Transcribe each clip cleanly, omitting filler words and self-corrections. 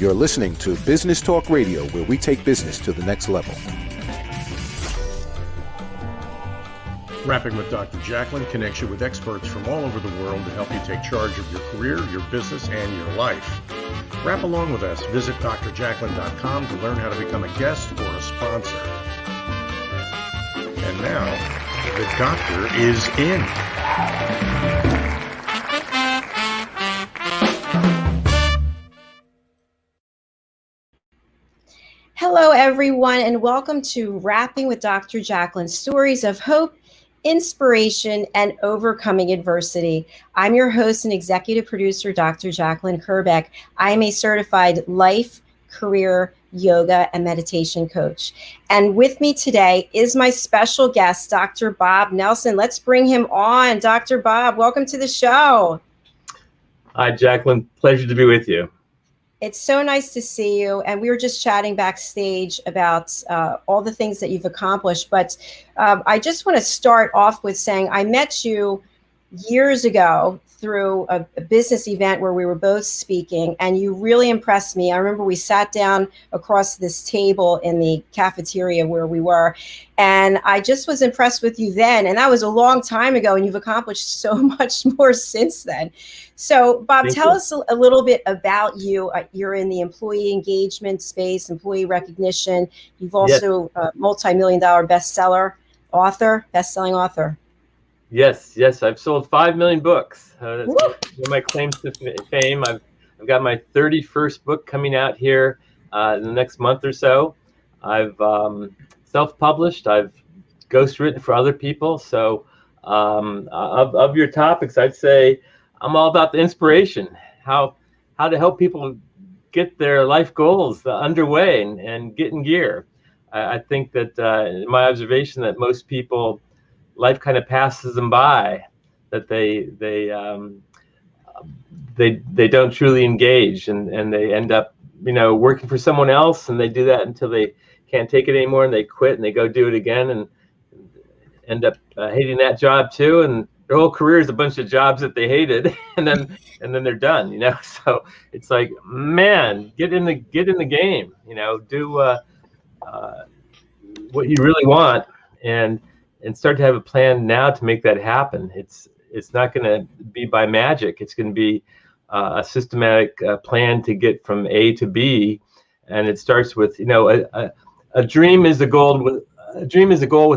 You're listening to Business Talk Radio, where we take business to the next level. Rapping with Dr. Jacalyn connects you with experts from all over the world to help you take charge of your career, your business, and your life. Rap along with us. Visit drjacalyn.com to learn how to become a guest or a sponsor. And now, the doctor is in. Hello, everyone, and welcome to Rapping with Dr. Jacalyn, stories of hope, inspiration, and overcoming adversity. I'm your host and executive producer, Dr. Jacalyn Kerbeck. I am a certified life, career, yoga, and meditation coach. And with me today is my special guest, Dr. Bob Nelson. Let's bring him on. Dr. Bob, welcome to the show. Hi, Jacalyn. Pleasure to be with you. It's so nice to see you. And we were just chatting backstage about all the things that you've accomplished. But I just want to start off with saying I met you years ago through a business event where we were both speaking, and you really impressed me. I remember we sat down across this table in the cafeteria where we were, and I just was impressed with you then. And that was a long time ago, and you've accomplished so much more since then. So, Bob, tell us a little bit about you. You're in the employee engagement space, employee recognition. You've also a multi-million-dollar bestselling author. Yes. I've sold 5 million books. That's one of my claims to fame. I've got my 31st book coming out here in the next month or so. I've self-published. I've ghostwritten for other people. So of your topics, I'd say I'm all about the inspiration, how to help people get their life goals underway and get in gear. I think that in my observation that most people, life kind of passes them by, that they don't truly engage, and they end up working for someone else, and they do that until they can't take it anymore, and they quit and they go do it again and end up hating that job too, and their whole career is a bunch of jobs that they hated, and then they're done. So it's like, man, get in the game. Do what you really want, and start to have a plan now to make that happen. It's not going to be by magic. It's going to be a systematic plan to get from A to B, and it starts with a dream is a goal with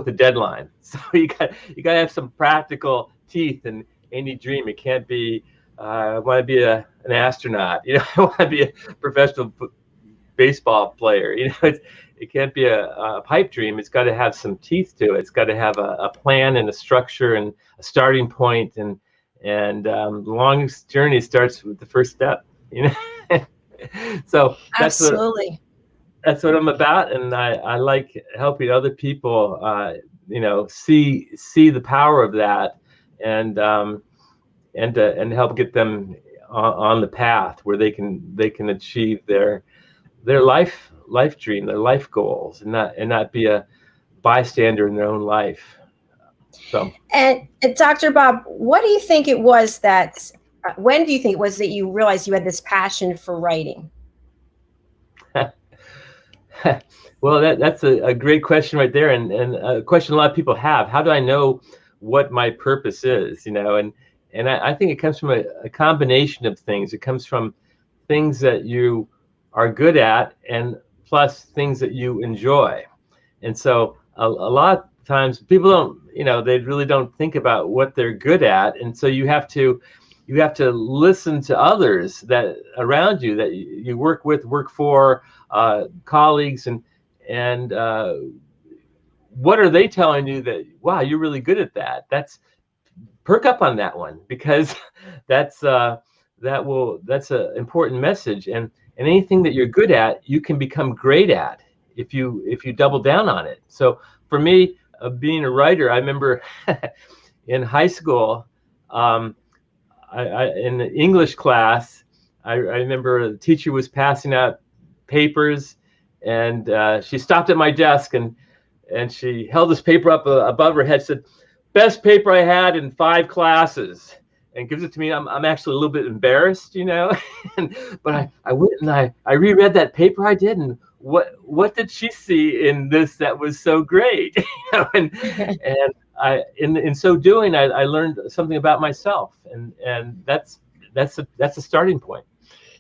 a deadline. So you got to have some practical teeth in any dream. It can't be I want to be an astronaut. I want to be a professional baseball player. It can't be a pipe dream. It's got to have some teeth to it. It's got to have a plan and a structure and a starting point. And the longest journey starts with the first step. So that's absolutely that's what I'm about. And I like helping other people, see the power of that, and help get them on the path where they can achieve their life dream, their life goals, and not be a bystander in their own life. So, and Dr. Bob, when do you think it was that you realized you had this passion for writing? Well, that's a great question right there, and a question a lot of people have. How do I know what my purpose is? And I think it comes from a combination of things. It comes from things that you are good at, and plus things that you enjoy. And so a lot of times people don't, they really don't think about what they're good at. And so you have to listen to others that around you that you work for, colleagues, and what are they telling you that, wow, you're really good at that? That's perk up on that one, because that's an important message. And anything that you're good at, you can become great at if you double down on it. So for me, being a writer, I remember in high school, in the English class, I remember the teacher was passing out papers, and she stopped at my desk and she held this paper up above her head, said, "Best paper I had in 5 classes." and gives it to me, I'm actually a little bit embarrassed, but I went and I reread that paper I did, and what did she see in this that was so great? And in so doing, I learned something about myself, and that's a starting point.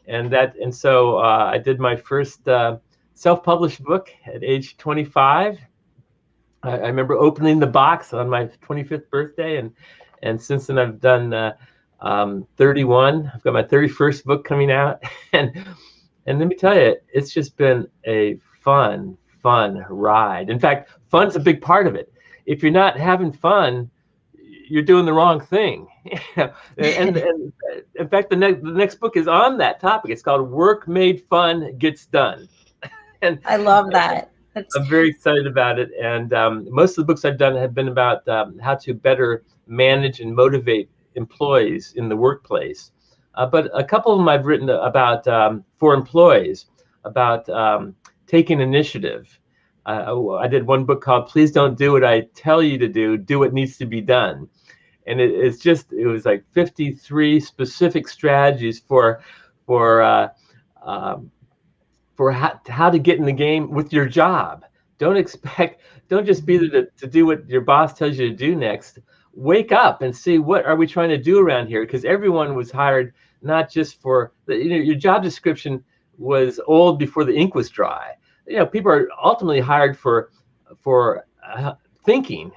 And so I did my first self-published book at age 25. I remember opening the box on my 25th birthday, and since then I've done 31. I've got my 31st book coming out, and let me tell you, it's just been a fun ride. In fact, fun's a big part of it. If you're not having fun, you're doing the wrong thing. and in fact, the next book is on that topic. It's called Work Made Fun Gets Done. And I love that. I'm very excited about it. And most of the books I've done have been about how to better manage and motivate employees in the workplace. But a couple of them I've written about for employees, about taking initiative. I did one book called Please Don't Do What I Tell You to Do What Needs to Be Done. And it was like 53 specific strategies for how to get in the game with your job. Don't just be there to do what your boss tells you to do next. Wake up and see, what are we trying to do around here? Because everyone was hired not just for your job description was old before the ink was dry. People are ultimately hired for thinking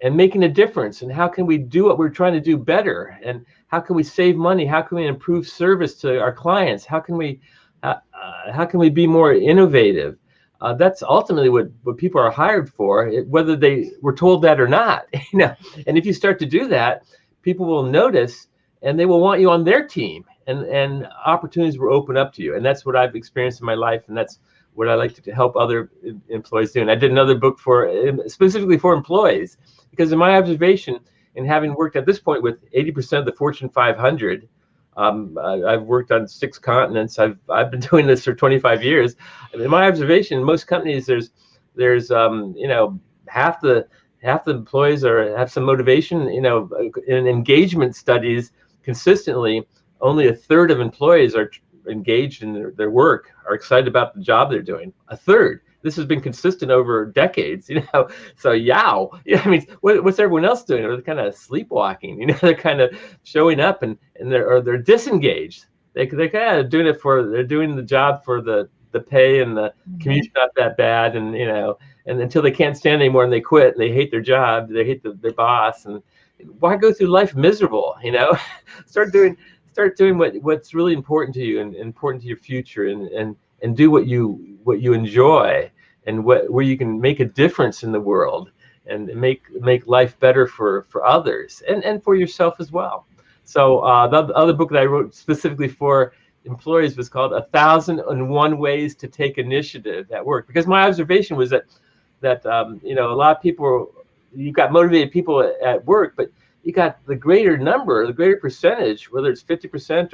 and making a difference. And how can we do what we're trying to do better? And how can we save money? How can we improve service to our clients? How can we be more innovative? That's ultimately what people are hired for, whether they were told that or not. And if you start to do that, people will notice and they will want you on their team, and opportunities will open up to you. And that's what I've experienced in my life, and that's what I like to help other employees do. And I did another book specifically for employees, because in my observation, and having worked at this point with 80% of the Fortune 500, I've worked on 6 continents. I've been doing this for 25 years. In my observation, in most companies, there's half the employees have some motivation. In engagement studies, consistently, only a third of employees are engaged in their work, are excited about the job they're doing. A third. This has been consistent over decades, So I mean, what's everyone else doing? They're kind of sleepwalking, They're kind of showing up and they're disengaged. They're kind of they're doing the job for the pay, and the commute's not that bad, and and until they can't stand anymore and they quit and they hate their job, they hate their boss, and why go through life miserable? Start doing what's really important to you and important to your future, and do what you enjoy, and where you can make a difference in the world, and make life better for others and for yourself as well. So the other book that I wrote specifically for employees was called 1,001 Ways to Take Initiative at Work, because my observation was that a lot of people, you've got motivated people at work, but you got the greater percentage, whether it's 50%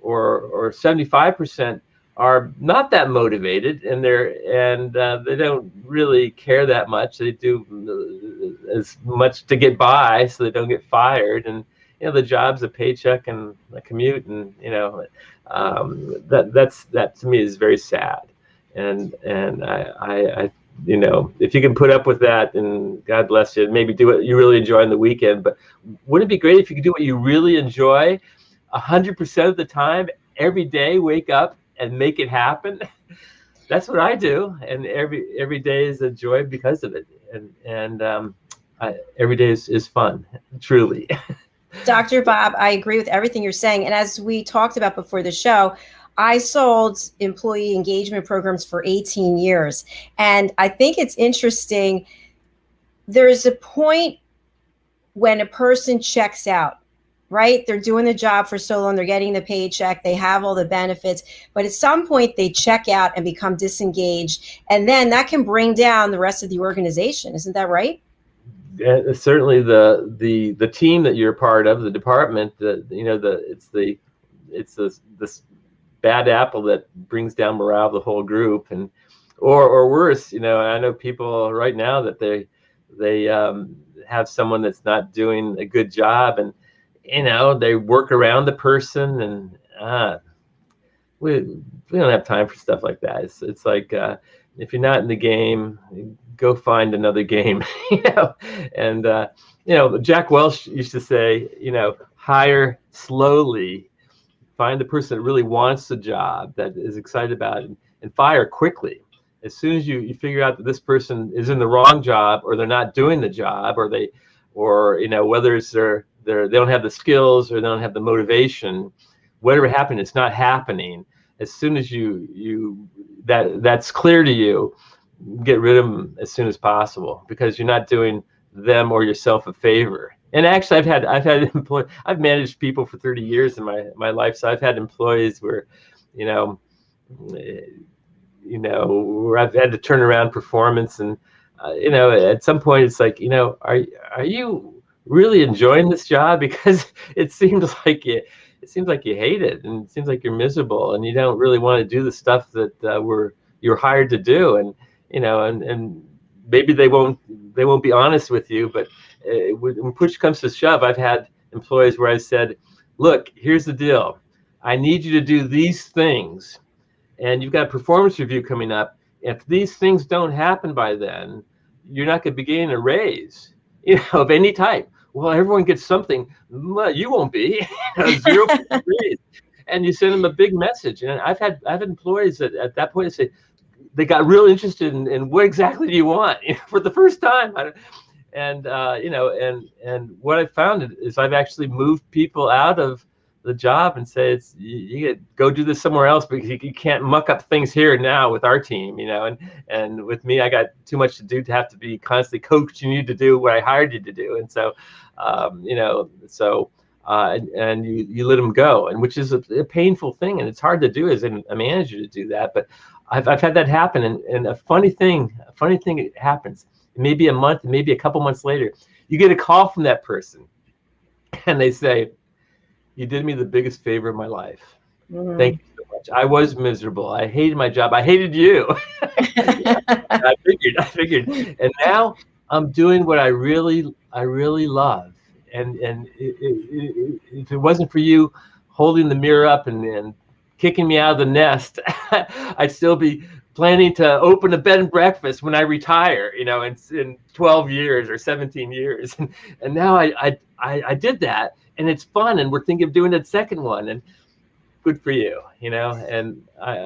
or 75%, are not that motivated, and they don't really care that much. They do as much to get by, so they don't get fired. And the job's a paycheck and a commute, and that to me is very sad. And I if you can put up with that, and God bless you, maybe do what you really enjoy on the weekend. But wouldn't it be great if you could do what you really enjoy 100% of the time, every day? Wake up and make it happen. That's what I do, and every day is a joy because of it. And every day is fun, truly. Dr. Bob, I agree with everything you're saying. And as we talked about before the show, I sold employee engagement programs for 18 years. And I think it's interesting. There's a point when a person checks out, right? They're doing the job for so long, they're getting the paycheck, they have all the benefits, but at some point they check out and become disengaged. And then that can bring down the rest of the organization. Isn't that right? Yeah, certainly the team that you're part of, the department, it's this bad apple that brings down morale of the whole group, or worse. I know people right now that they have someone that's not doing a good job, and they work around the person, and we don't have time for stuff like that. It's like, if you're not in the game, go find another game, And Jack Welch used to say, hire slowly, find the person that really wants the job, that is excited about it, and fire quickly. As soon as you figure out that this person is in the wrong job, or they're not doing the job, or whether it's they don't have the skills, or they don't have the motivation, whatever happened, it's not happening. As soon as that's clear to you, get rid of them as soon as possible, because you're not doing them or yourself a favor. And actually, I've managed people for 30 years in my life, so I've had employees where, where I've had to turn around performance, and at some point it's like, are you really enjoying this job? Because it seems like you hate it, and it seems like you're miserable, and you don't really want to do the stuff that you're hired to do, and and maybe they won't be honest with you, but when push comes to shove, I've had employees where I said, look, here's the deal. I need you to do these things, and you've got a performance review coming up. If these things don't happen by then, you're not going to be getting a raise, of any type. Well, everyone gets something. Well, you won't be. 0% raise. And you send them a big message. And I've had employees that at that point say they got real interested in what exactly do you want, for the first time. And what I found is I've actually moved people out of the job and say, you go do this somewhere else, because you can't muck up things here now with our team, and with me, I got too much to do to have to be constantly coaching you to do what I hired you to do. And so, and you let them go, and which is a painful thing, and it's hard to do as a manager to do that. But I've had that happen, and a funny thing happens. Maybe a month, maybe a couple months later, you get a call from that person, and they say, you did me the biggest favor of my life. Mm-hmm. Thank you so much. I was miserable. I hated my job. I hated you. I figured. And now I'm doing what I really love. And if it wasn't for you holding the mirror up and kicking me out of the nest, I'd still be planning to open a bed and breakfast when I retire, in 12 years or 17 years. And now I did that. And it's fun, and we're thinking of doing that second one, and good for you, and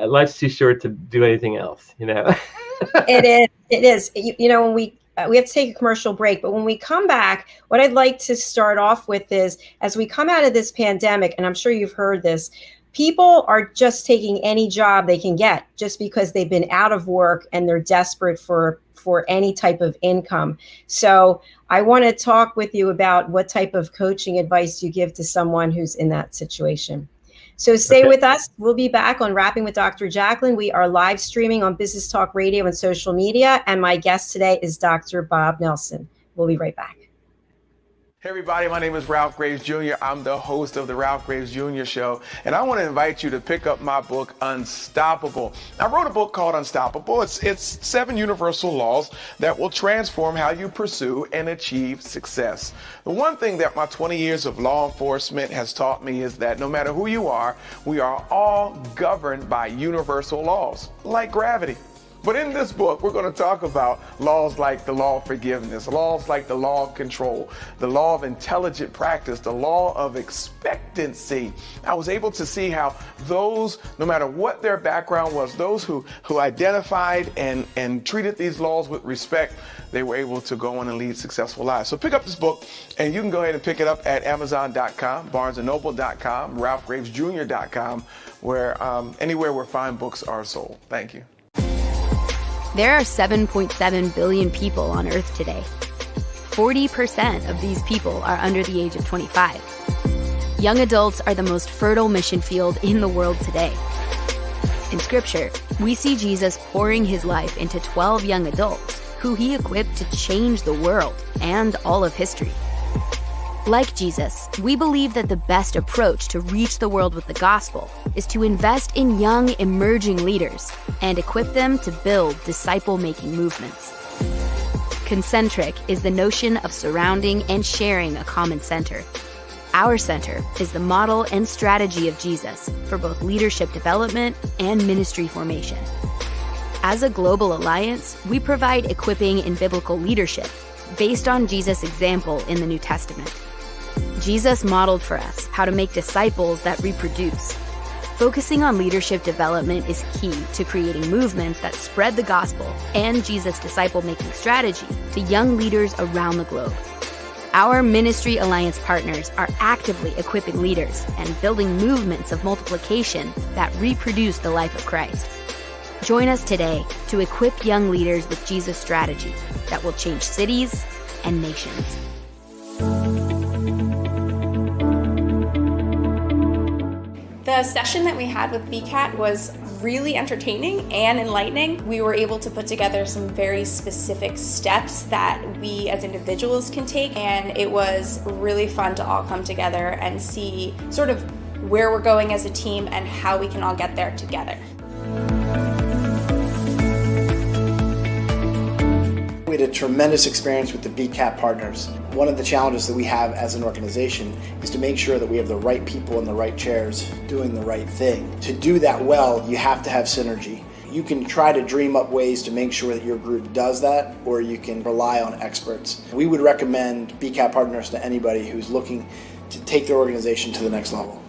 life's too short to do anything else, It is. When we have to take a commercial break, but when we come back, what I'd like to start off with is, as we come out of this pandemic, and I'm sure you've heard this, people are just taking any job they can get just because they've been out of work and they're desperate for any type of income. So I want to talk with you about what type of coaching advice you give to someone who's in that situation. So stay with us. We'll be back on Rapping with Dr. Jacalyn. We are live streaming on Business Talk Radio and social media. And my guest today is Dr. Bob Nelson. We'll be right back. Hey everybody, my name is Ralph Graves Jr. I'm the host of the Ralph Graves Jr. Show, and I want to invite you to pick up my book, Unstoppable. I wrote a book called Unstoppable. It's 7 universal laws that will transform how you pursue and achieve success. The one thing that my 20 years of law enforcement has taught me is that no matter who you are, we are all governed by universal laws, like gravity. But in this book, we're going to talk about laws like the law of forgiveness, laws like the law of control, the law of intelligent practice, the law of expectancy. I was able to see how those, no matter what their background was, those who identified and treated these laws with respect, they were able to go on and lead successful lives. So pick up this book, and you can go ahead and pick it up at Amazon.com, BarnesandNoble.com, RalphGravesJr.com, where anywhere where fine books are sold. Thank you. There are 7.7 billion people on Earth today. 40% of these people are under the age of 25. Young adults are the most fertile mission field in the world today. In Scripture, we see Jesus pouring his life into 12 young adults who he equipped to change the world and all of history. Like Jesus, we believe that the best approach to reach the world with the gospel is to invest in young, emerging leaders and equip them to build disciple-making movements. Concentric is the notion of surrounding and sharing a common center. Our center is the model and strategy of Jesus for both leadership development and ministry formation. As a global alliance, we provide equipping in biblical leadership based on Jesus' example in the New Testament. Jesus modeled for us how to make disciples that reproduce. Focusing on leadership development is key to creating movements that spread the gospel and Jesus' disciple-making strategy to young leaders around the globe. Our ministry alliance partners are actively equipping leaders and building movements of multiplication that reproduce the life of Christ. Join us today to equip young leaders with Jesus' strategy that will change cities and nations. The session that we had with BCAT was really entertaining and enlightening. We were able to put together some very specific steps that we as individuals can take, and it was really fun to all come together and see sort of where we're going as a team and how we can all get there together. We had a tremendous experience with the BCAT partners. One of the challenges that we have as an organization is to make sure that we have the right people in the right chairs doing the right thing. To do that well, you have to have synergy. You can try to dream up ways to make sure that your group does that, or you can rely on experts. We would recommend BCAT partners to anybody who's looking to take their organization to the next level.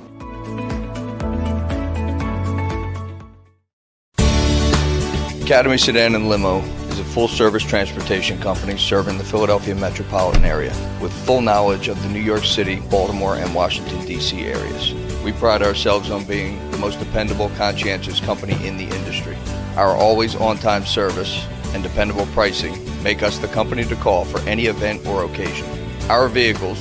Academy Sedan and Limo is a full-service transportation company serving the Philadelphia metropolitan area with full knowledge of the New York City, Baltimore, and Washington, D.C. areas. We pride ourselves on being the most dependable, conscientious company in the industry. Our always on-time service and dependable pricing make us the company to call for any event or occasion. Our vehicles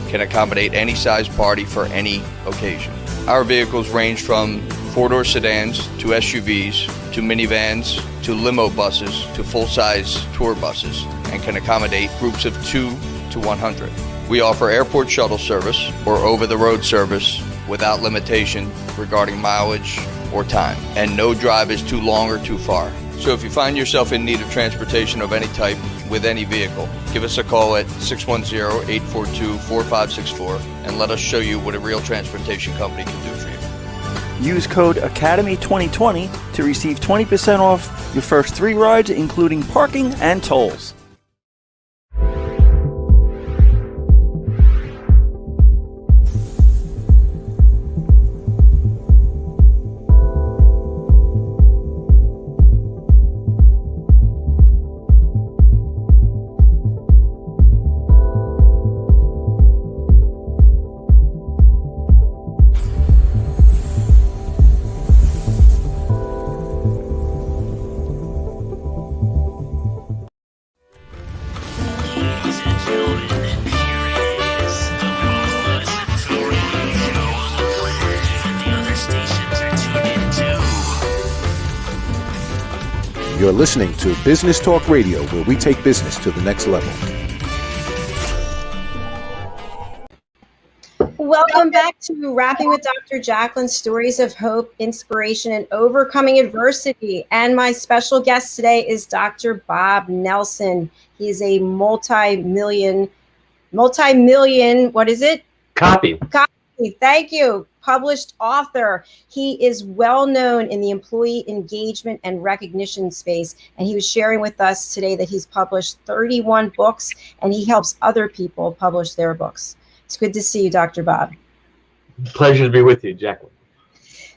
can accommodate any size party for any occasion. Our vehicles range from four-door sedans to SUVs to minivans to limo buses to full-size tour buses and can accommodate groups of 2 to 100. We offer airport shuttle service or over-the-road service without limitation regarding mileage or time, and no drive is too long or too far. So if you find yourself in need of transportation of any type with any vehicle, give us a call at 610-842-4564 and let us show you what a real transportation company can do for you. Use code ACADEMY2020 to receive 20% off your first 3 rides, including parking and tolls. You're listening to Business Talk Radio, where we take business to the next level. Welcome back to Rapping with Dr. Jacalyn, stories of hope, inspiration, and overcoming adversity. And my special guest today is Dr. Bob Nelson. He is a multi-million, what is it? Copy. Thank you. Published author. He is well known in the employee engagement and recognition space. And he was sharing with us today that he's published 31 books and he helps other people publish their books. It's good to see you, Dr. Bob. Pleasure to be with you, Jacalyn.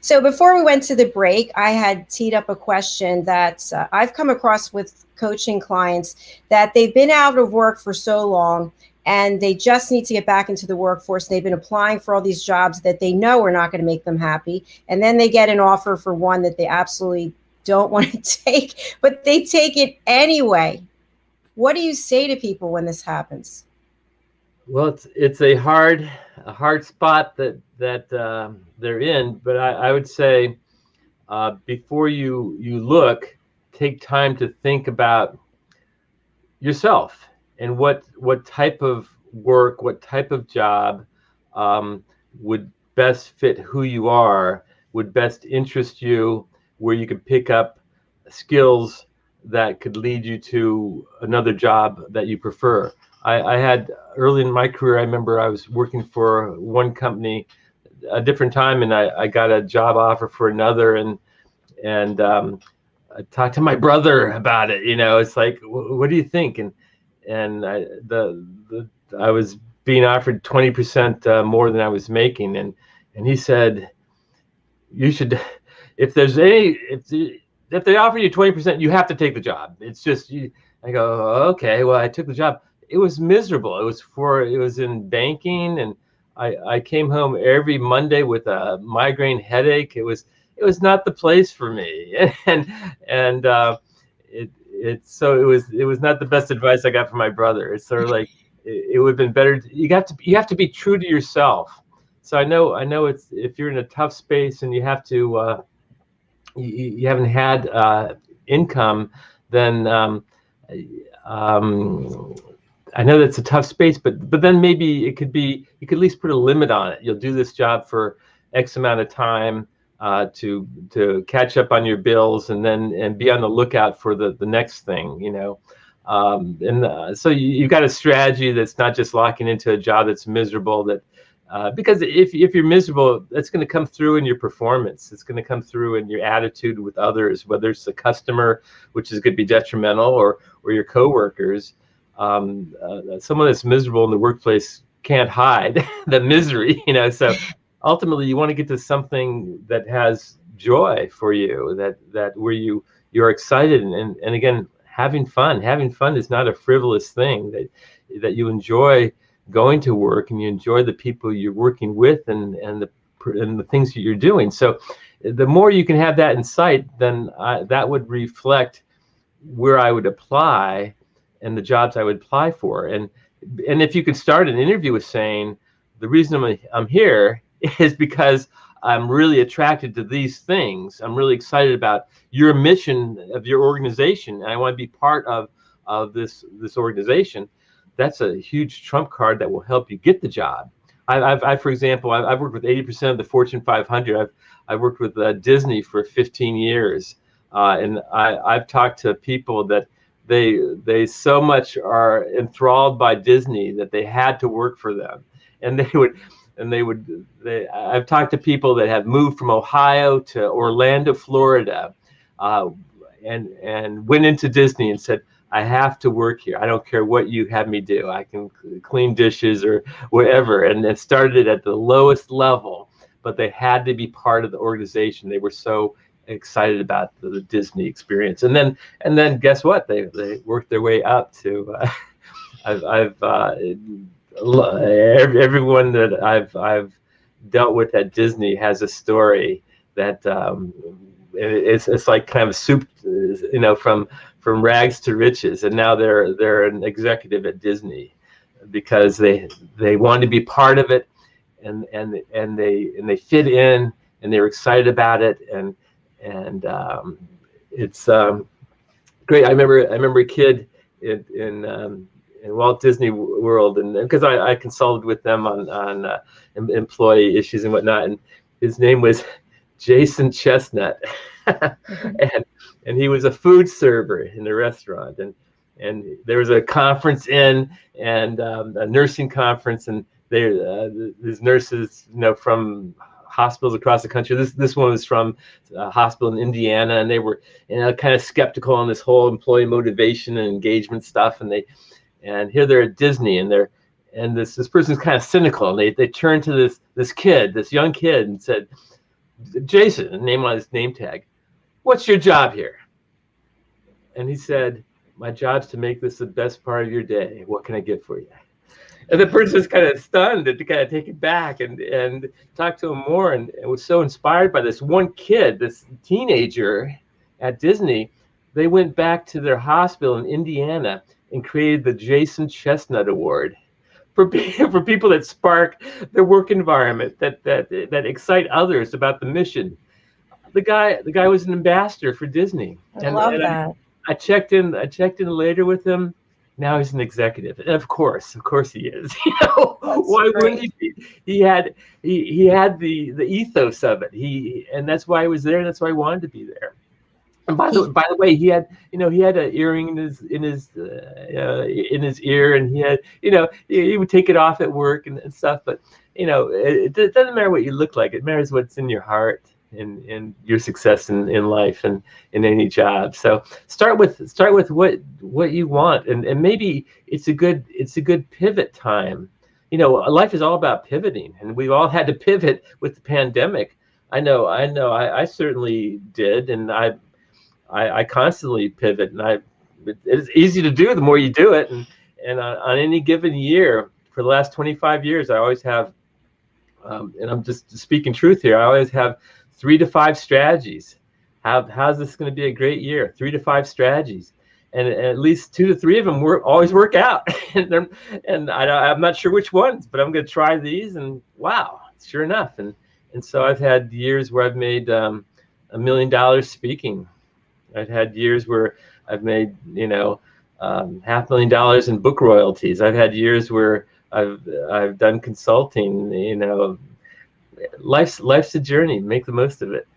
So before we went to the break, I had teed up a question that I've come across with coaching clients, that they've been out of work for so long and they just need to get back into the workforce. They've been applying for all these jobs that they know are not going to make them happy. And then they get an offer for one that they absolutely don't want to take, but they take it anyway. What do you say to people when this happens? Well, it's a hard spot that they're in, but I would say before you look, take time to think about yourself and what type of work, what type of job would best fit who you are, would best interest you, where you could pick up skills that could lead you to another job that you prefer. I had early in my career, I remember I was working for one company a different time, and I got a job offer for another, and I talked to my brother about it. It's like, what do you think? And I was being offered 20% more than I was making, and he said, you should, if they offer you 20%, you have to take the job. It's just you. I go, okay. Well, I took the job. It was miserable. It was in banking, and I came home every Monday with a migraine headache. It was not the place for me, and it was not the best advice I got from my brother. It's sort of like it would have been better. You have to be true to yourself. So I know it's, if you're in a tough space and you have to you haven't had income, then I know that's a tough space, but then maybe it could be, you could at least put a limit on it. You'll do this job for X amount of time to catch up on your bills, and be on the lookout for the next thing, so you've got a strategy that's not just locking into a job that's miserable, that because if you're miserable, that's going to come through in your performance. It's going to come through in your attitude with others, whether it's the customer, which is going to be detrimental, or your coworkers. Someone that's miserable in the workplace can't hide the misery, so ultimately you want to get to something that has joy for you, that where you're excited, and again, having fun is not a frivolous thing, that you enjoy going to work, and you enjoy the people you're working with, and the things that you're doing. So the more you can have that in sight, then that would reflect where I would apply and the jobs I would apply for. And if you could start an interview with saying, the reason I'm here is because I'm really attracted to these things. I'm really excited about your mission of your organization, and I want to be part of this organization. That's a huge trump card that will help you get the job. For example, I've worked with 80% of the Fortune 500. I've worked with Disney for 15 years, and I've talked to people that they so much are enthralled by Disney that they had to work for them, and I've talked to people that have moved from Ohio to Orlando, Florida, and went into Disney and said, I have to work here. I don't care what you have me do. I can clean dishes or whatever. And it started at the lowest level, but they had to be part of the organization. They were so excited about the Disney experience. And then guess what? They worked their way up to. Everyone that I've dealt with at Disney has a story that it's like kind of soup, from rags to riches, and now they're an executive at Disney because they want to be part of it, and they fit in, and they're excited about it, and it's great. I remember a kid in Walt Disney World, and because I consulted with them on employee issues and whatnot, and his name was Jason Chestnut, and he was a food server in the restaurant, and there was a conference and a nursing conference, and these nurses, from hospitals across the country. This one was from a hospital in Indiana, and they were kind of skeptical on this whole employee motivation and engagement stuff, and here they're at Disney, and this person's kind of cynical, and they turned to this young kid, and said, Jason, name on his name tag, what's your job here? And he said, my job's to make this the best part of your day. What can I get for you? And the person was kind of stunned and kind of taken back, and talked to him more, and was so inspired by this one kid, this teenager at Disney. They went back to their hospital in Indiana and created the Jason Chestnut Award for people that spark their work environment, that excite others about the mission. The guy was an ambassador for Disney. I love that. I checked in later with him. Now he's an executive, and of course he is. Why wouldn't he be? He had the ethos of it. And that's why he was there, and that's why he wanted to be there. And by the way, he had an earring in his ear, and he had, he would take it off at work and stuff. But it doesn't matter what you look like. It matters what's in your heart and your success in life and in any job. So start with what you want, and maybe it's a good pivot time. Life is all about pivoting, and we've all had to pivot with the pandemic. I know. I certainly did, and I constantly pivot, and it's easy to do the more you do it. And on any given year for the last 25 years, I always have, and I'm just speaking truth here, I always have 3 to 5 strategies. How's this going to be a great year? 3 to 5 strategies, and at least 2 to 3 of them always work out. and I'm not sure which ones, but I'm going to try these, and wow, sure enough. And so I've had years where I've made $1 million speaking. I've had years where I've made, $500,000 in book royalties. I've had years where I've done consulting. Life's a journey. Make the most of it.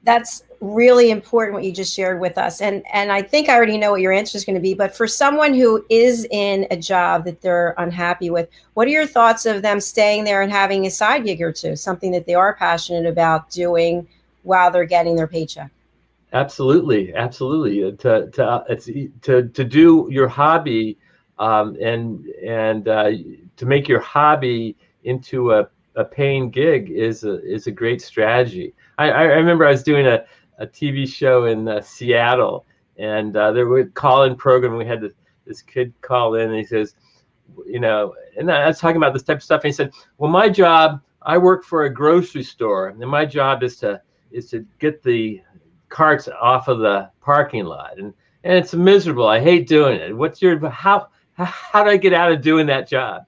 That's really important what you just shared with us. And I think I already know what your answer is going to be, but for someone who is in a job that they're unhappy with, what are your thoughts of them staying there and having a side gig or two, something that they are passionate about doing while they're getting their paycheck? Absolutely. To do your hobby, and to make your hobby into a paying gig is a great strategy. I remember I was doing a TV show in Seattle, and there was a call-in program. We had this kid call in, and he says, and I was talking about this type of stuff, and he said, well, my job, I work for a grocery store, and my job is to get the carts off of the parking lot, and it's miserable. I hate doing it. How do I get out of doing that job?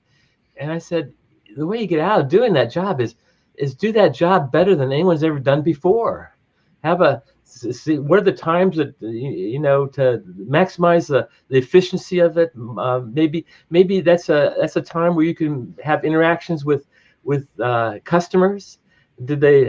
And I said, the way you get out of doing that job is do that job better than anyone's ever done before. See what are the times that to maximize the efficiency of it. Maybe that's a time where you can have interactions with customers.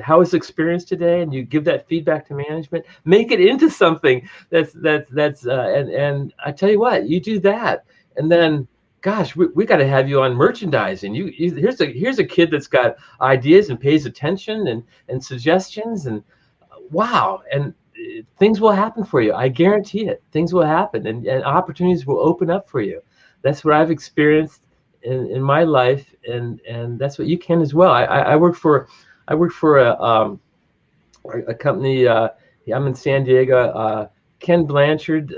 How was the experience today? And you give that feedback to management. Make it into something that's and I tell you what, you do that, and then gosh, we got to have you on merchandising. Here's a kid that's got ideas and pays attention and suggestions, and wow, and things will happen for you. I guarantee it. Things will happen, and opportunities will open up for you. That's what I've experienced in my life, and that's what you can as well. I work for a company. I'm in San Diego. Ken Blanchard,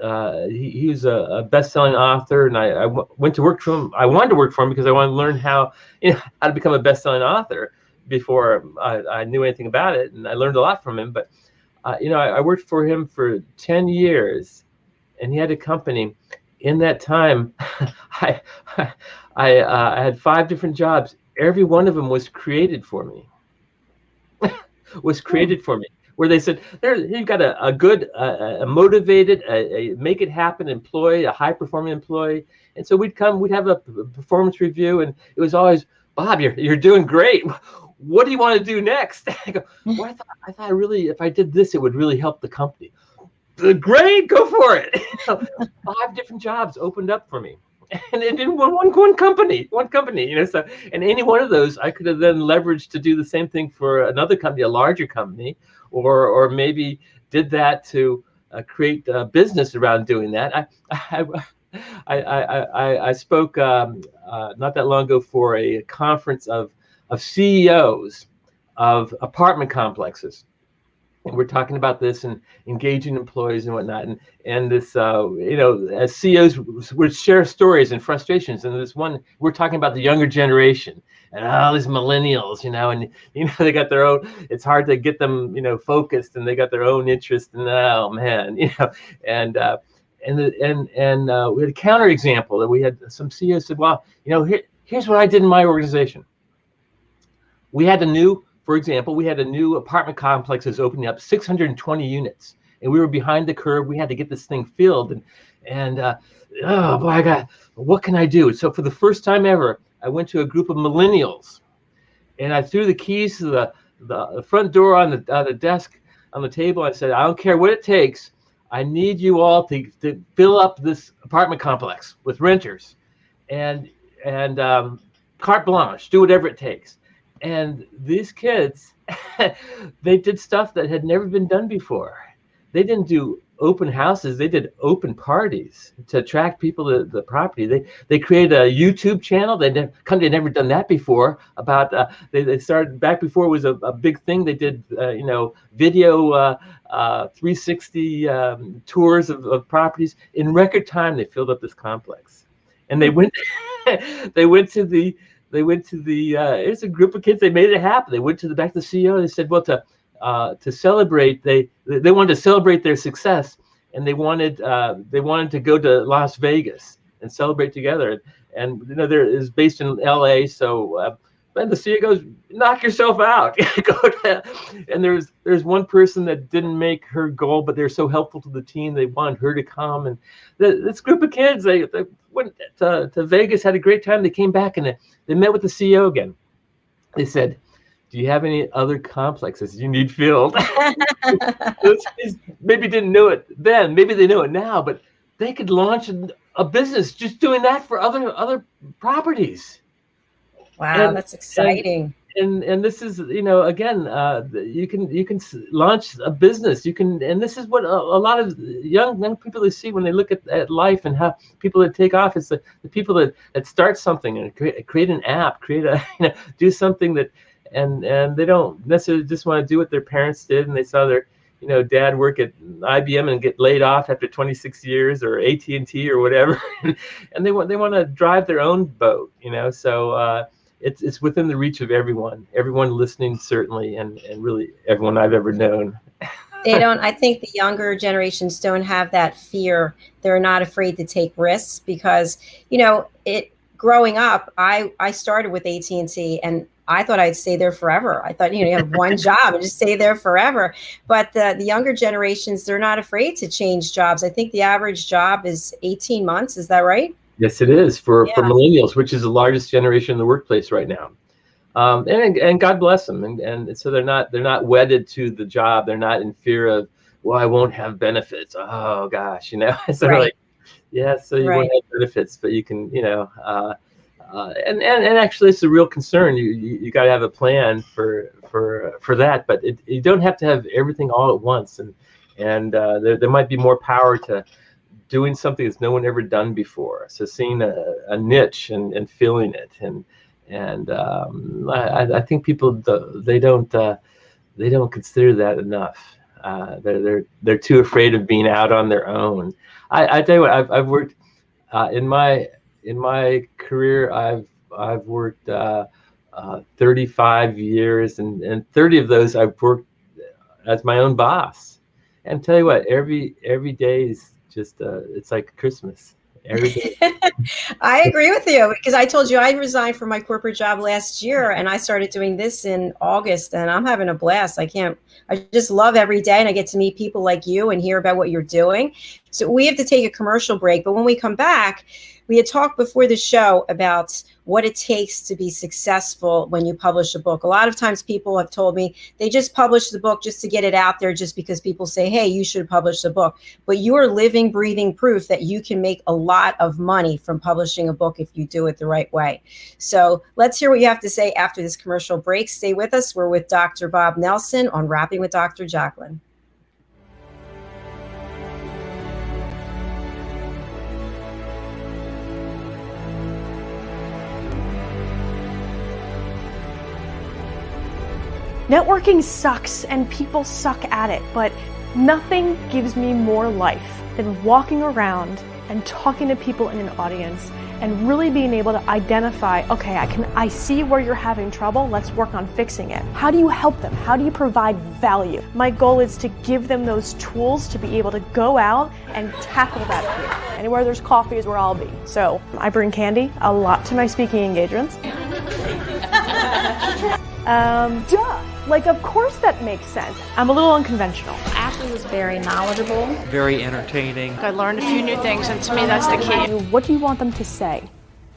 he was a best-selling author, and I went to work for him. I wanted to work for him because I wanted to learn how to become a best-selling author before I knew anything about it, and I learned a lot from him. But I worked for him for 10 years, and he had a company. In that time, I had 5 different jobs. Every one of them was created for me. Where they said, you've got a good, a motivated, a make it happen employee, a high performing employee. And so we'd have a performance review, and it was always, Bob, you're doing great. What do you want to do next? I go, well, I thought really, if I did this, it would really help the company. Great, go for it. 5 different jobs opened up for me. And it didn't one company, so, and any one of those I could have then leveraged to do the same thing for another company, a larger company, or maybe did that to create a business around doing that. I spoke not that long ago for a conference of CEOs of apartment complexes. And we're talking about this and engaging employees and whatnot, and this as CEOs would share stories and frustrations. And this one, we're talking about the younger generation and all these millennials, and they got their own. It's hard to get them focused, and they got their own interest. And oh man, and we had a counter example that we had some CEOs said, well, here's what I did in my organization. For example, we had a new apartment complex that's opening up, 620 units, and we were behind the curve. We had to get this thing filled, and oh boy, what can I do? So for the first time ever, I went to a group of millennials, and I threw the keys to the front door on the desk on the table. I said, I don't care what it takes. I need you all to fill up this apartment complex with renters, and carte blanche, do whatever it takes. And these kids, they did stuff that had never been done before. They didn't do open houses. They did open parties to attract people to the property. They created a YouTube channel. They'd never done that before. About they started back before it was a big thing. They did video 360 tours of properties. In record time, they filled up this complex, and they went to the it's a group of kids. They made it happen. They went to the back to the CEO. They said, well, to celebrate, they wanted to celebrate their success, and they wanted to go to Las Vegas and celebrate together. And there is based in LA, so then the CEO goes, knock yourself out. And there's one person that didn't make her goal, but they're so helpful to the team. They wanted her to come, and this group of kids, they went to Vegas, had a great time. They came back and they met with the CEO again. They said, do you have any other complexes you need filled? Those kids maybe didn't know it then. Maybe they know it now, but they could launch a business just doing that for other properties. Wow, that's exciting. And this is, again, you can launch a business. You can, and this is what a lot of young people they see when they look at life and how people that take off. It's the people that start something and create an app, do something that, and they don't necessarily just want to do what their parents did, and they saw their dad work at IBM and get laid off after 26 years, or AT&T or whatever, and they want to drive their own boat. So it's within the reach of everyone listening, certainly, and really everyone I've ever known. I think the younger generations don't have that fear. They're not afraid to take risks because, growing up, I started with AT&T, and I thought I'd stay there forever. I thought, you have one job and just stay there forever. But the younger generations, they're not afraid to change jobs. I think the average job is 18 months. Is that right? Yes, it is for millennials, which is the largest generation in the workplace right now. And God bless them. And so they're not wedded to the job. They're not in fear of, well, I won't have benefits. Oh gosh, So right. So you won't have benefits, but you can, and actually it's a real concern. You got to have a plan for that, but you don't have to have everything all at once. And there might be more power to doing something that's no one ever done before. So seeing a niche and filling it, and I think people they don't consider that enough. They're too afraid of being out on their own. I tell you what, I've worked in my career. I've worked 35 years, and 30 of those I've worked as my own boss. And tell you what, every day is just it's like Christmas every day. I agree with you, because I told you I resigned from my corporate job last year, and I started doing this in August, and I'm having a blast. I just love every day, and I get to meet people like you and hear about what you're doing. So we have to take a commercial break, but when we come back, we had talked before the show about what it takes to be successful when you publish a book. A lot of times people have told me they just publish the book just to get it out there, just because people say, hey, you should publish the book. But you are living, breathing proof that you can make a lot of money from publishing a book if you do it the right way. So let's hear what you have to say after this commercial break. Stay with us. We're with Dr. Bob Nelson on Rapping with Dr. Jacalyn. Networking sucks and people suck at it, but nothing gives me more life than walking around and talking to people in an audience and really being able to identify, okay, I see where you're having trouble, let's work on fixing it. How do you help them? How do you provide value? My goal is to give them those tools to be able to go out and tackle that fear. Anywhere there's coffee is where I'll be. So I bring candy a lot to my speaking engagements. Like, of course that makes sense. I'm a little unconventional. Ashley was very knowledgeable. Very entertaining. I learned a few new things, and to me that's the key. What do you want them to say?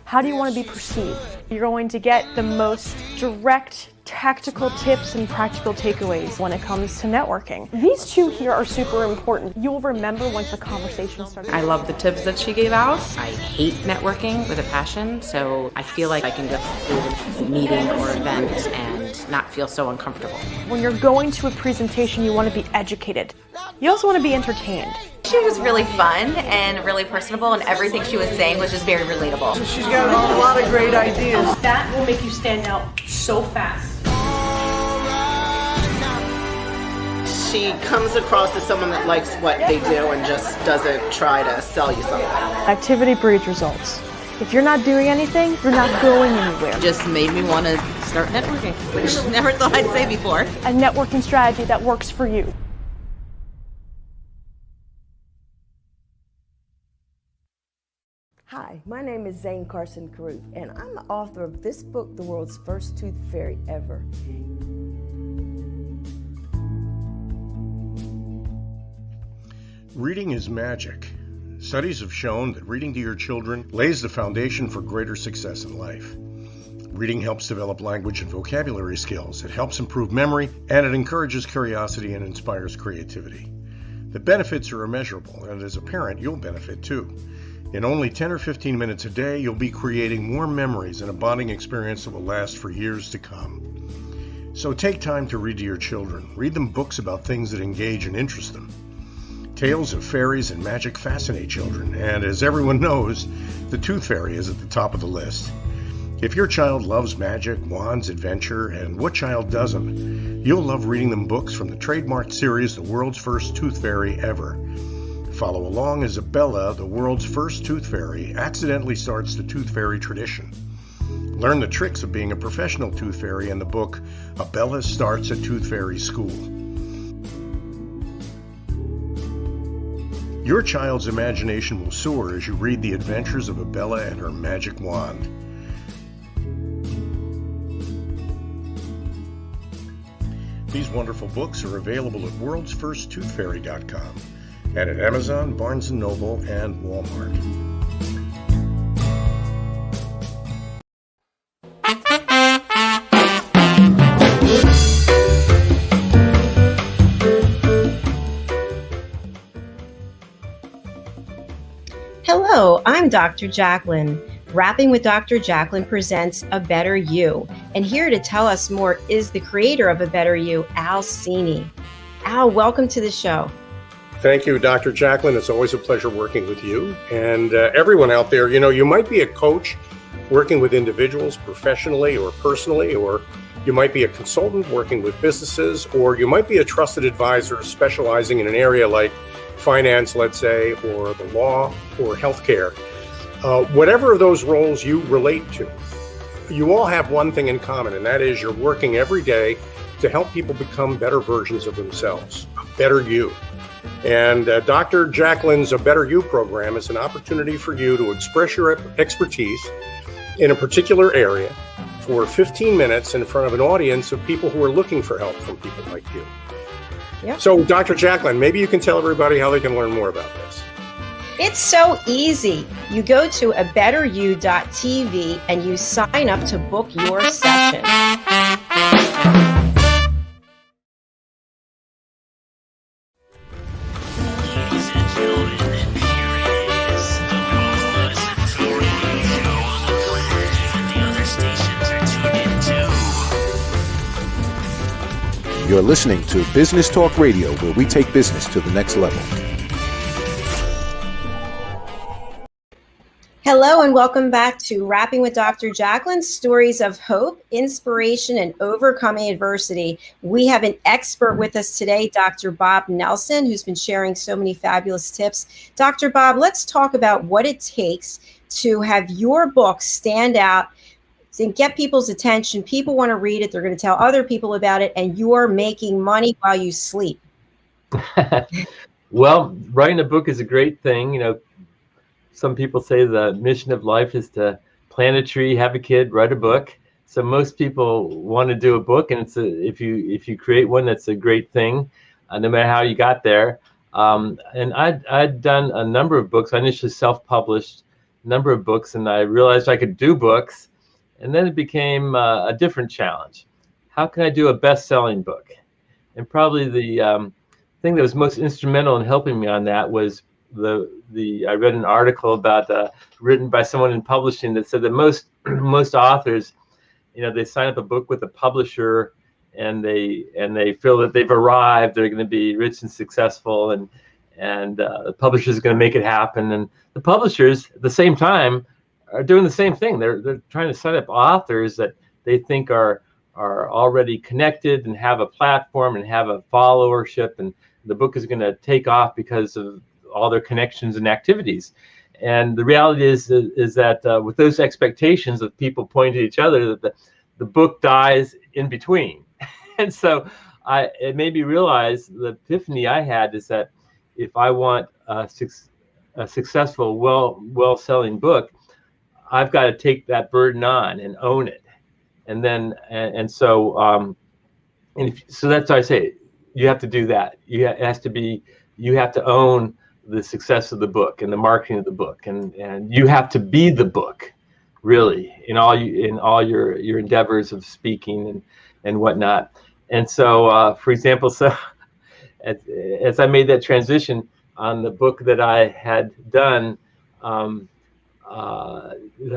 How do you want to be perceived? You're going to get the most direct, tactical tips and practical takeaways when it comes to networking. These two here are super important. You'll remember once the conversation starts. I love the tips that she gave out. I hate networking with a passion, so I feel like I can go through a meeting or event and not feel so uncomfortable. When you're going to a presentation, you want to be educated. You also want to be entertained. She was really fun and really personable, and everything she was saying was just very relatable. She's got a lot of great ideas. That will make you stand out so fast. She comes across as someone that likes what they do and just doesn't try to sell you something. Activity breeds results. If you're not doing anything, you're not going anywhere. Just made me want to start networking, which I never thought I'd say before. A networking strategy that works for you. Hi, my name is Zane Carson Carruth, and I'm the author of this book, The World's First Tooth Fairy Ever. Reading is magic. Studies have shown that reading to your children lays the foundation for greater success in life. Reading helps develop language and vocabulary skills. It helps improve memory, and it encourages curiosity and inspires creativity. The benefits are immeasurable, and as a parent, you'll benefit too. In only 10 or 15 minutes a day, you'll be creating more memories and a bonding experience that will last for years to come. So take time to read to your children. Read them books about things that engage and interest them. Tales of fairies and magic fascinate children, and as everyone knows, the Tooth Fairy is at the top of the list. If your child loves magic, wands, adventure, and what child doesn't, you'll love reading them books from the trademarked series, The World's First Tooth Fairy Ever. Follow along as Abella, the world's first tooth fairy, accidentally starts the tooth fairy tradition. Learn the tricks of being a professional tooth fairy in the book, Abella Starts a Tooth Fairy School. Your child's imagination will soar as you read the adventures of Abella and her magic wand. These wonderful books are available at worldsfirsttoothfairy.com and at Amazon, Barnes & Noble, and Walmart. Hello, I'm Dr. Jacalyn. Rapping with Dr. Jacalyn presents A Better You. And here to tell us more is the creator of A Better You, Al Cini. Al, welcome to the show. Thank you, Dr. Jacalyn. It's always a pleasure working with you. And everyone out there, you might be a coach working with individuals professionally or personally, or you might be a consultant working with businesses, or you might be a trusted advisor specializing in an area like finance, let's say, or the law or healthcare. Whatever of those roles you relate to, you all have one thing in common, and that is you're working every day to help people become better versions of themselves, a better you. And Dr. Jacalyn's A Better You program is an opportunity for you to express your expertise in a particular area for 15 minutes in front of an audience of people who are looking for help from people like you. Yep. So, Dr. Jacalyn, maybe you can tell everybody how they can learn more about this. It's so easy. You go to abetteryou.tv and you sign up to book your session. You're listening to Business Talk Radio, where we take business to the next level. Hello and welcome back to Rapping with Dr. Jacalyn, stories of hope, inspiration, and overcoming adversity. We have an expert with us today, Dr. Bob Nelson, who's been sharing so many fabulous tips. Dr. Bob, let's talk about what it takes to have your book stand out and get people's attention. People want to read it. They're going to tell other people about it, and you're making money while you sleep. Well, writing a book is a great thing. Some people say the mission of life is to plant a tree, have a kid, write a book. So most people want to do a book, and if you create one, that's a great thing, no matter how you got there. And I'd done a number of books. I initially self-published a number of books, and I realized I could do books. And then it became a different challenge. how can I do a best-selling book? And probably the thing that was most instrumental in helping me on that was I read an article about written by someone in publishing that said that most authors, they sign up a book with a publisher, and they feel that they've arrived, they're going to be rich and successful, and the publisher is going to make it happen. And the publishers at the same time are doing the same thing. They're trying to sign up authors that they think are already connected and have a platform and have a followership, and the book is going to take off because of all their connections and activities. And the reality is that with those expectations of people pointing to each other, that the book dies in between. And so it made me realize the epiphany I had is that if I want a successful, well-selling book, I've got to take that burden on and own it. And then so that's why I say you have to do that. You have to own the success of the book and the marketing of the book, and you have to be the book, really, in all your endeavors of speaking and whatnot. And so, for example, as I made that transition on the book that I had done, I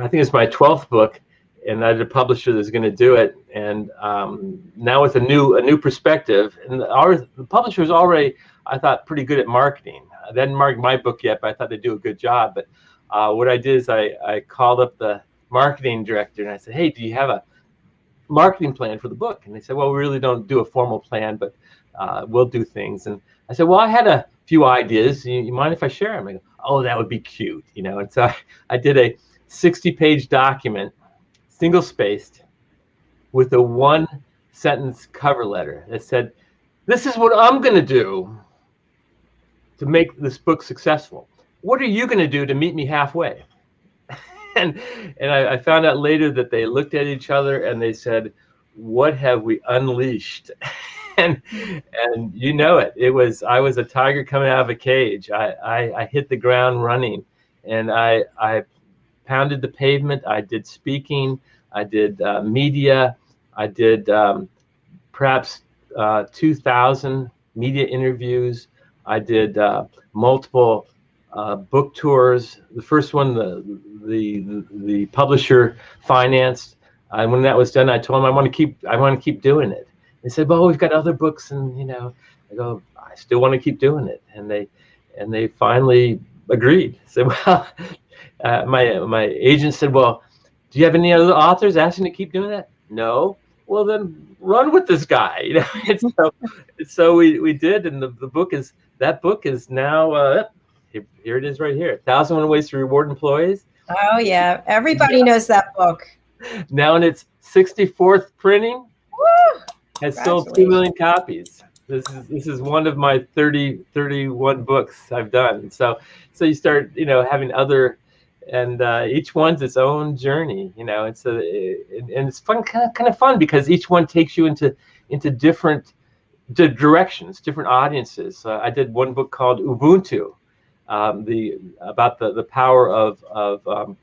think it's my 12th book, and I had a publisher that's going to do it. And now with a new perspective, and the publisher was already, I thought, pretty good at marketing. I hadn't marketed my book yet, but I thought they'd do a good job. But what I did is I called up the marketing director and I said, "Hey, do you have a marketing plan for the book?" And they said, "Well, we really don't do a formal plan, but we'll do things." And I said, "Well, I had a few ideas. You mind if I share them?" I go, "Oh, that would be cute, And so I did a 60-page document, single-spaced, with a 1-sentence cover letter that said, "This is what I'm going to do to make this book successful. What are you going to do to meet me halfway?" And I found out later that they looked at each other and they said, "What have we unleashed?" and I was a tiger coming out of a cage. I hit the ground running, and I pounded the pavement. I did speaking. I did media. I did perhaps 2,000 media interviews. I did multiple book tours. The first one, the publisher financed. And when that was done, I told them I want to keep doing it. They said, "Well, we've got other books," and I go, "I still want to keep doing it." And they finally agreed. So, well, my agent said, "Well, do you have any other authors asking to keep doing that?" "No." "Well, then run with this guy." And so we did, and the book is now here it is right here, 1,001 Ways to Reward Employees. Oh yeah, everybody knows that book. Now in its 64th printing. Woo! Has sold 2 million copies. This is one of my 31 books I've done. So you start having other, and each one's its own journey, and it's fun, kind of fun, because each one takes you into different directions, different audiences. I did one book called Ubuntu, about the power of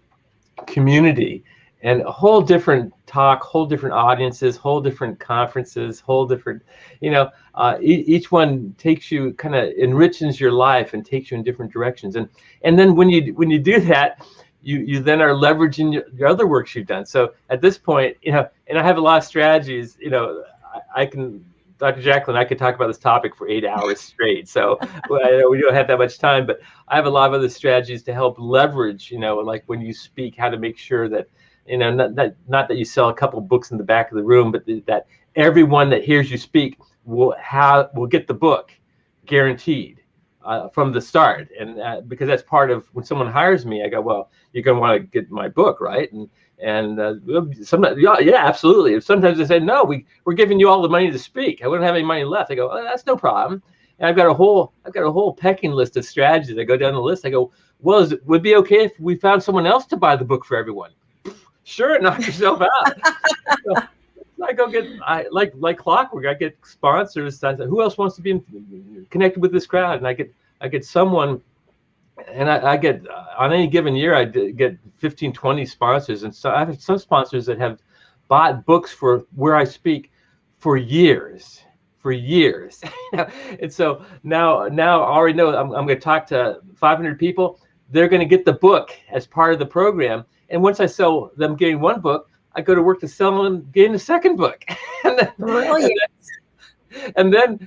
community. And a whole different talk, whole different audiences, whole different conferences, whole different, each one takes you, kind of enriches your life and takes you in different directions. And then when you do that, you then are leveraging your other works you've done. So at this point, and I have a lot of strategies. I can, Dr. Jacalyn, I could talk about this topic for 8 hours straight. So we don't have that much time, but I have a lot of other strategies to help leverage, like when you speak, how to make sure that, not that you sell a couple books in the back of the room, but that everyone that hears you speak will get the book guaranteed from the start. And because that's part of when someone hires me, I go, "Well, you're going to want to get my book, right?" And sometimes, yeah, absolutely. And sometimes they say, "No, we're giving you all the money to speak. I wouldn't have any money left." I go, "Oh, that's no problem." And I've got a whole pecking list of strategies. I go down the list. I go, "Well, would it be okay if we found someone else to buy the book for everyone?" "Sure, knock yourself out." So I go like clockwork. I get sponsors. I say, "Who else wants to be connected with this crowd?" And I get someone, and I get on any given year I get 15, 20 sponsors, and so I have some sponsors that have bought books for where I speak for years. And so now I already know I'm going to talk to 500 people. They're going to get the book as part of the program. And once I sell them getting one book, I go to work to sell them getting the second book. Brilliant. Sometimes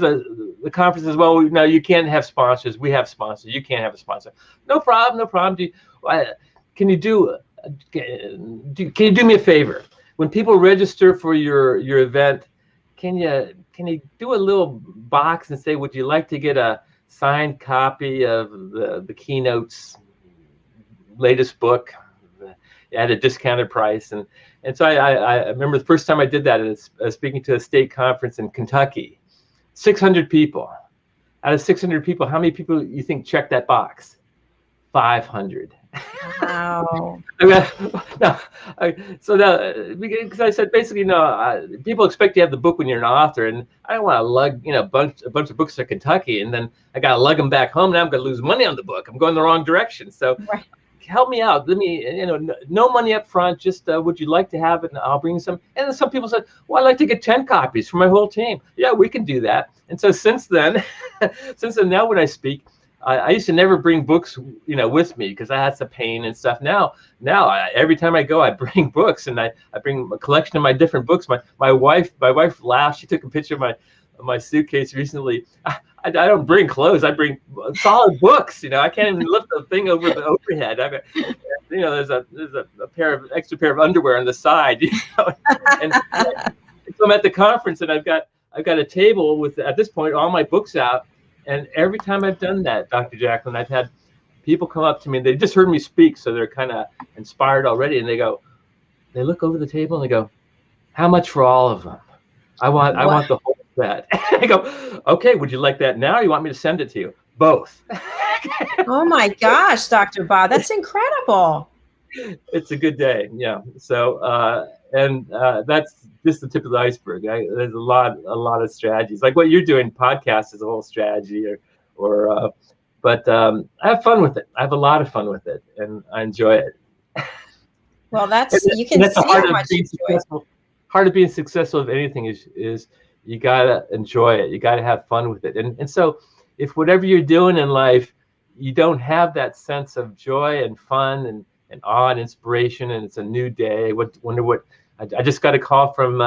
the conference as well. No, you can't have sponsors. We have sponsors. You can't have a sponsor. No problem. Can you do me a favor? When people register for your event, can you do a little box and say, would you like to get a signed copy of the Keynote's latest book at a discounted price? And so I remember the first time I did that, I was speaking to a state conference in Kentucky. 600 people. Out of 600 people, how many people you think checked that box? 500. Wow. So now, because I said basically, people expect you to have the book when you're an author, and I don't want to lug a bunch of books to Kentucky, and then I got to lug them back home. Now I'm going to lose money on the book. I'm going the wrong direction. So right. Help me out. Let me, no money up front. Just would you like to have it? And I'll bring some. And then some people said, well, I'd like to get 10 copies for my whole team. Yeah, we can do that. And so since then, now when I speak, I used to never bring books, with me because I had some pain and stuff. Now every time I go, I bring books, and I bring a collection of my different books. My wife laughed. She took a picture of my suitcase recently. I don't bring clothes. I bring solid books. I can't even lift the thing over the overhead. There's a extra pair of underwear on the side. And so I'm at the conference, and I've got a table with, at this point, all my books out. And every time I've done that, Dr. Jacalyn, I've had people come up to me, and they just heard me speak, so they're kind of inspired already. And they look over the table and they go, "How much for all of them? I want the whole set." I go, "Okay, would you like that now, or you want me to send it to you?" Both. Oh my gosh, Dr. Bob, that's incredible. It's a good day, yeah. So that's just the tip of the iceberg. There's a lot of strategies, like what you're doing. Podcast is a whole strategy, but I have fun with it. I have a lot of fun with it, and I enjoy it. Well, that's you can see how much you enjoy it. Part of being successful of anything is you gotta enjoy it. You gotta have fun with it. And so if whatever you're doing in life, you don't have that sense of joy and fun and awe and inspiration, and it's a new day. I just got a call from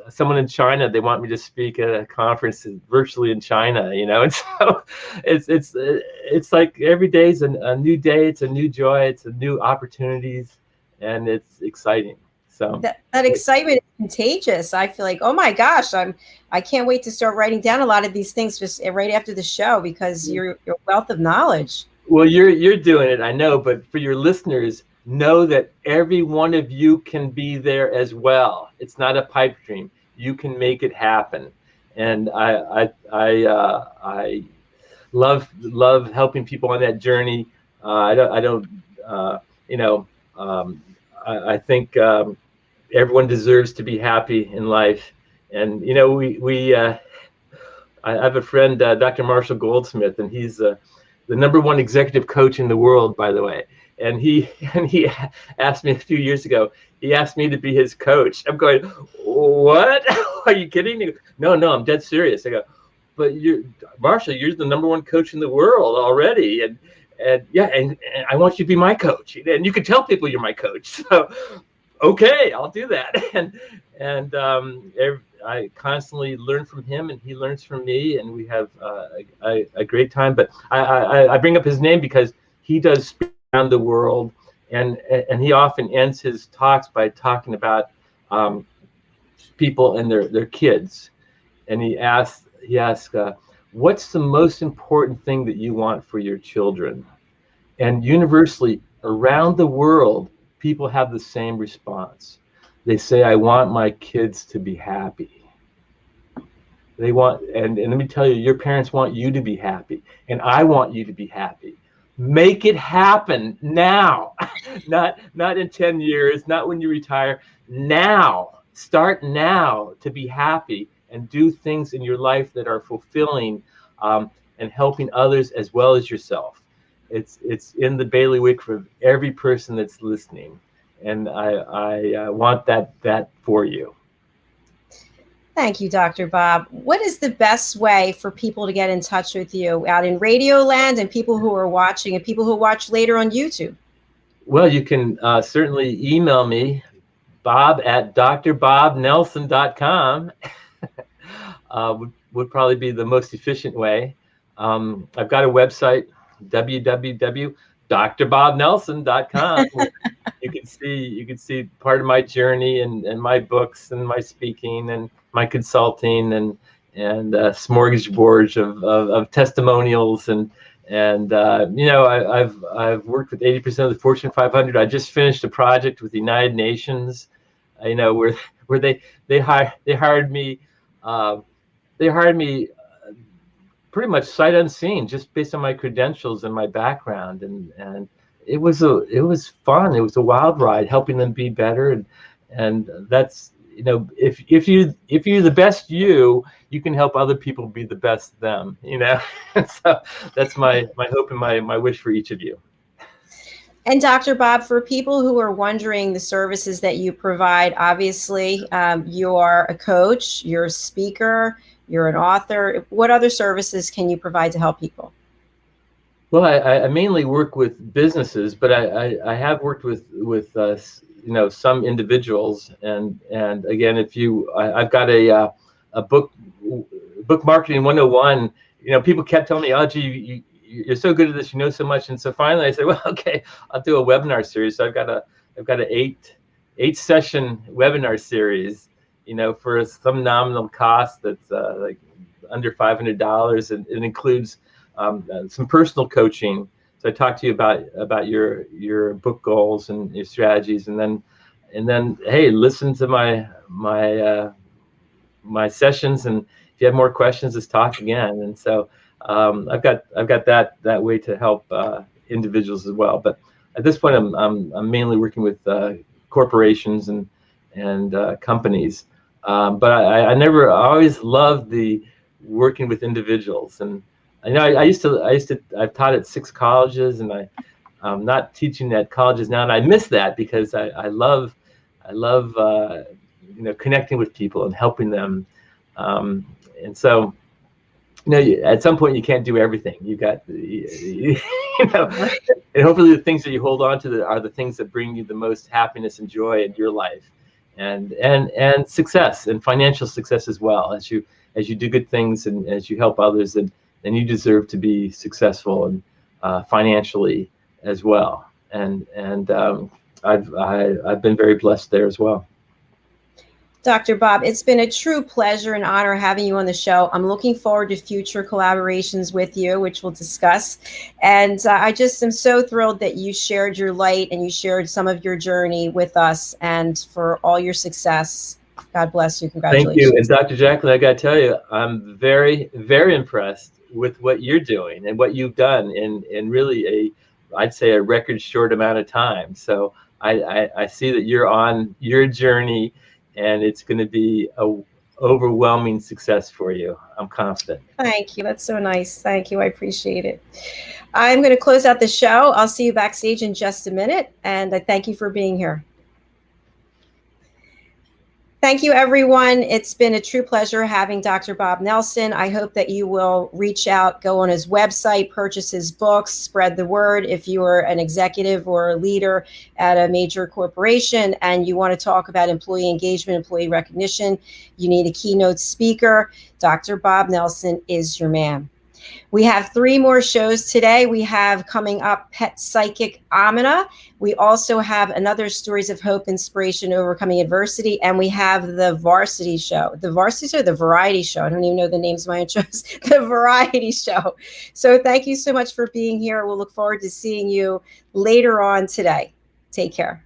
someone in China. They want me to speak at a conference virtually in China, and so it's like every day is a new day. It's a new joy. It's a new opportunities, and it's exciting. So that excitement is contagious. I feel like, oh my gosh, I can't wait to start writing down a lot of these things just right after the show, because your wealth of knowledge. Well, you're doing it, I know, but for your listeners, know that every one of you can be there as well. It's not a pipe dream. You can make it happen, and I love helping people on that journey. I think everyone deserves to be happy in life, and I have a friend, Dr. Marshall Goldsmith, and he's the #1 executive coach in the world, by the way. And he asked me a few years ago. He asked me to be his coach. I'm going, what? Are you kidding me? No, I'm dead serious. I go, but Marshall, you're the #1 coach in the world already, and I want you to be my coach. And you can tell people you're my coach. So, okay, I'll do that. And I constantly learn from him, and he learns from me, and we have a great time. But I bring up his name because he does speak around the world, and he often ends his talks by talking about people and their kids. And he asks, what's the most important thing that you want for your children? And universally around the world, people have the same response. They say, I want my kids to be happy. They want, and let me tell you, your parents want you to be happy, and I want you to be happy. Make it happen now. not in 10 years, not when you retire. Now. Start now to be happy and do things in your life that are fulfilling and helping others as well as yourself. It's in the bailiwick for every person that's listening. I want that for you. Thank you, Dr. Bob. What is the best way for people to get in touch with you out in Radio Land and people who are watching and people who watch later on YouTube? Well, you can certainly email me, bob@drbobnelson.com. Would probably be the most efficient way. I've got a website, www.drbobnelson.com. You can see part of my journey and my books and my speaking and my consulting and smorgasbord of testimonials and I've worked with 80% of the Fortune 500. I just finished a project with the United Nations, where they hired me. They hired me pretty much sight unseen, just based on my credentials and my background, and it was fun. It was a wild ride, helping them be better, and that's if you're the best you can help other people be the best them. So that's my hope and my wish for each of you. And Dr. Bob, for people who are wondering the services that you provide, obviously you are a coach, you're a speaker, you're an author. What other services can you provide to help people? Well, I mainly work with businesses, but I have worked with some individuals, and again, I've got a book marketing 101. People kept telling me, oh, gee, you're so good at this, you know so much, and so finally I said, well, okay, I'll do a webinar series. So I've got an 8-session webinar series, for some nominal cost that's like under $500, and it includes some personal coaching. So I talk to you about your book goals and your strategies, and then hey, listen to my sessions, and if you have more questions, let's talk again. And so I've got that way to help individuals as well. But at this point, I'm mainly working with corporations and companies. But I always loved the working with individuals, and I've taught at 6 colleges, and I'm not teaching at colleges now, and I miss that because I love connecting with people and helping them, and so at some point you can't do everything. You got and hopefully the things that you hold on to are the things that bring you the most happiness and joy in your life, and success and financial success as well. As you do good things and as you help others, and you deserve to be successful and financially as well. And I've been very blessed there as well. Dr. Bob, it's been a true pleasure and honor having you on the show. I'm looking forward to future collaborations with you, which we'll discuss. And I just am so thrilled that you shared your light and you shared some of your journey with us, and for all your success. God bless you. Congratulations. Thank you. And Dr. Jacalyn, I got to tell you, I'm very, very impressed with what you're doing and what you've done in really I'd say a record short amount of time. So I see that you're on your journey, and it's going to be a overwhelming success for you. I'm confident. Thank you. That's so nice. Thank you. I appreciate it. I'm going to close out the show. I'll see you backstage in just a minute, and I thank you for being here. Thank you, everyone. It's been a true pleasure having Dr. Bob Nelson. I hope that you will reach out, go on his website, purchase his books, spread the word. If you are an executive or a leader at a major corporation and you want to talk about employee engagement, employee recognition, you need a keynote speaker, Dr. Bob Nelson is your man. We have 3 more shows today. We have coming up Pet Psychic Amina. We also have another Stories of Hope, Inspiration, Overcoming Adversity. And we have the Varsity Show. The Varsity Show, the Variety Show. I don't even know the names of my own shows. The Variety Show. So thank you so much for being here. We'll look forward to seeing you later on today. Take care.